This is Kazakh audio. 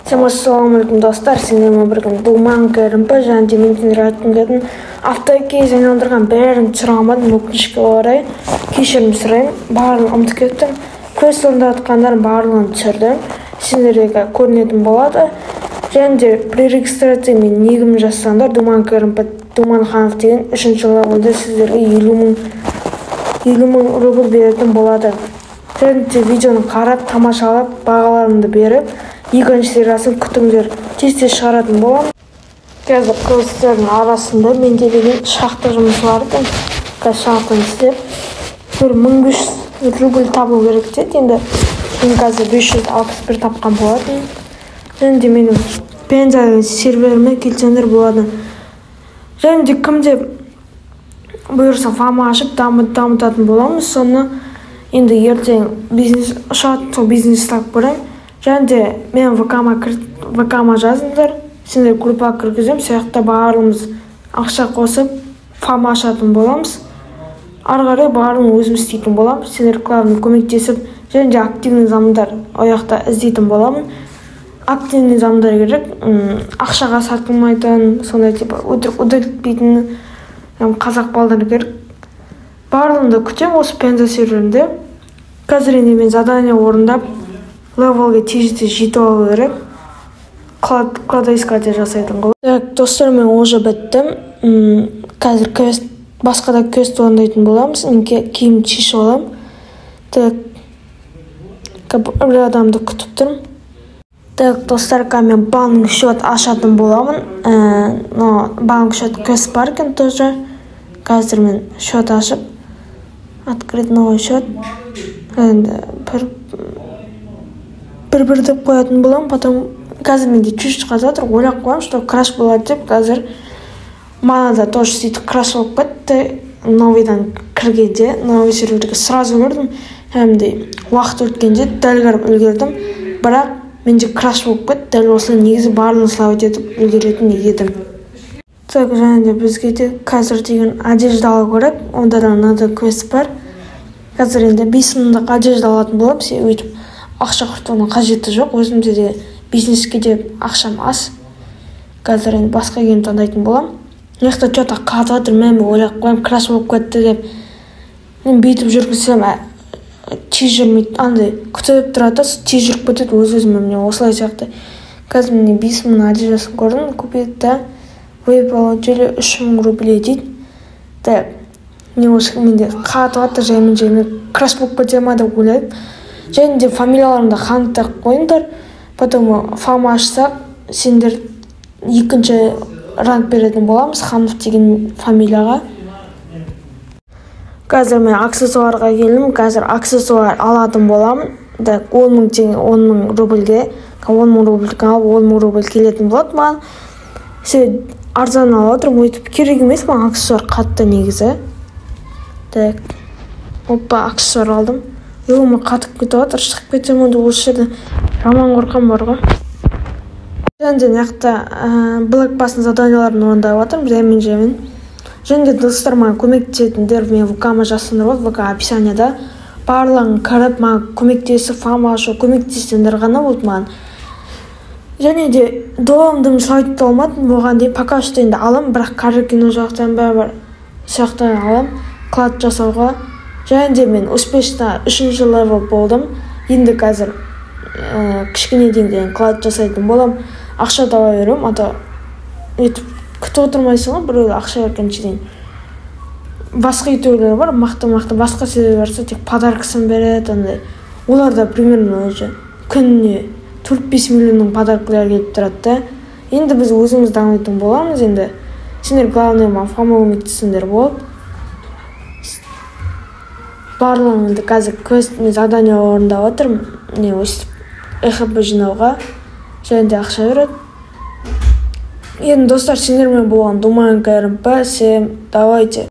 Assalamualaikum достар, сіздермен бірге Думан Кәрімпі және де мен айтқым келетін автокей айналдырған бәрін сұрамадым, өкінішке орай кешірім сұраймын. Барлығын ұмытып кеттім. Көз соңында атқандардың барлығын түсірдім. Сіздерге көрінетін болады. Және де пререгистрация мен негім жазсаңдар Думан Кәрімпі Думанханов деген 3-ші левелде сіздерге 50 мың рубль беретін болады. Және де видеоны қарап, тамашалап, бағаларымды беріп, екінші сериясын күтіңдер. Тез шығаратын болам. Қазір қыздарының арасында менде деген шақты жұмыс бар екен. Шақтын істеп, бір 1500 рубль табу керек деді. Енді мен қазір 561 тапқан болатын. Және де менің Пенза серверіме келсеңдер болады. Және де кімде бұйырса фама ашып дамытатын боламыз. Соны енді ертең бизнес ұшады, сол бизнес тап көрем. Және де мен ВК-ма жазыңдар, сендер группаға кіргізем, сияқты барлығымыз ақша қосып, фама ашатын боламыз. Арғарай барлығын өзім істейтін боламыз. Сендер клавны көмектесіп, және де активный замдар ояқта іздейтін боламын. Активный замдар керек, ақшаға сатылмайтын, сондай типа өтірікпейтін қазақ балдар керек. Барлығында күтем осы Пенза серверінде. Қазір енді мен задание орындап, левелге тез жетіп алу керек. Кладоискатель жасайтын ғой. Так, достар, мен уже біттім. Қазір басқа да квест орындайтын боламыз. Киім шешіп алам. Так, бір адамды күтіп тұрмын. Так, достар, мен банк счет ашатын боламын. Банк счет квест бар екен тоже. Қазір мен счет ашып, открыть новый счет. Бір деп қоятын болам, потом қазір менде чуть жатыр, ойлап қоям, что краш болады деп, қазір манада тоже сөйтіп краш болып кетті. Новыйдан кіргенде, новый серверге сразу көрдім, әмде уақыт өткенде дәл кіріп үлгердім, бірақ менде краш болып кетті, дәл осылай негізі барлығын слава етіп үлгеретін едім. Так, және де бізге де қазір деген одежда алу керек, онда да мынада квест бар. Қазір енді 5 мыңдық одежда алатын болам, өйтіп ақша құртуының қажеті жоқ. Өзімде де бизнеске де ақшам аз. Қазір енді басқа киім таңдайтын болам. Мықты что-то қатып жатыр, мен ойлап қоям, краш болып кетті деп. Мен бүйтіп жүргізсем, тез жүрмейді, андай күтіп тұрады, тез жүріп кетеді өз-өзіме, міне осылай сияқты. Қазір мен 5 мың одеждасын көрдім, купеді да, вы получили 3 мың рублей дейді. Так, не осы менде қатып жатыр, жаймен краш болып кете ма деп ойлайды. Және де фамилияларымда Ханов тақ қойыңдар. Потом фама ашсақ, сендер екінші ранг беретін боламыз, Ханов деген фамилияға. Қазір мен аксессуарға келдім. Қазір аксессуар алатын боламын. 10 мың рубльге, 10 мың рубльге алып, 10 мың рубль келетін болады маған. Сен арзан алып отырмын, өйтіп керек емес, маған аксессуар қатты негізі. Так, опа, аксессуар алдым. Мен қатып кетіп жатыр, шығып кетсем онда осы жерде жаман қорқам бар ғой. Және де мықты Black Pass'ын заданияларын орындап жатырмын, жаймен. Және де достар, маған көмектесетіндер, мен ВК-ма жазсаңдар болады, ВК описанияда. Барлығын қарап, маған көмектесіп, фама ашу, көмектесеңдер ғана болды маған. Және де доғамдың слайды алмадым, оған дейін пока что енді алам, бірақ қарекені жақтан бәрі сияқтан алам, клад жасауға. Және де мен успешно 3-ші левел болдым. Енді қазір кішкене дейін клад жасайтын болам. Ақша таба берем, ата етіп күтіп отырмайсың ғой, біреуді ақша бергенше дейін. Басқа ютуберлер бар, мақты басқа сервер барса тек подаркасын береді. Олар да примерно уже күніне 4-5 миллионның подаркалар келіп тұрады. Енді біз өзіміз дамытын боламыз. Енді сендер главный фама көмектесіңдер болды. Барлығыңды қазір квестіне задание орындап отырмын. Не өстіп ЭХП жинауға, және де ақша береді. Енді достар, сендермен болған Думан Кәрімпі, давайте.